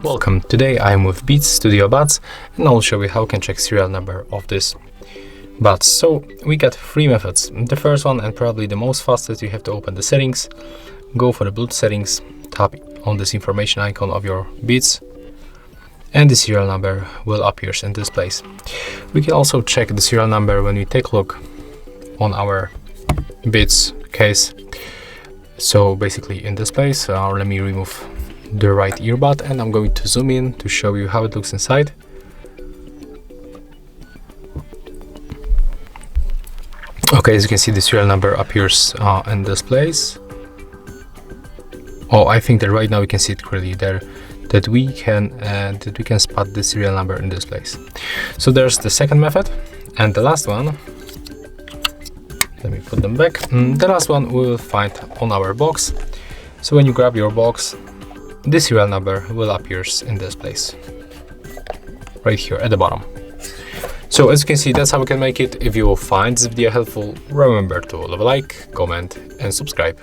Welcome, today I am with Beats Studio Buds and I'll show you how you can check serial number of this buds. So we got three methods. The first one, and probably the most fastest, you have to open the settings, go for the Bluetooth settings, tap on this information icon of your Beats, and the serial number will appear in this place. We can also check the serial number when we take a look on our Beats case. So basically in this place, let me remove the right earbud and I'm going to zoom in to show you how it looks inside. Okay, as you can see, the serial number appears in this place. Oh, I think that right now we can see it clearly there, that we can spot the serial number in this place. So there's the second method, and the last one, let me put them back. The last one we will find on our box. So when you grab your box, the serial number will appear in this place, right here at the bottom. So as you can see, that's how we can make it. If you will find this video helpful, remember to leave a like, comment and subscribe.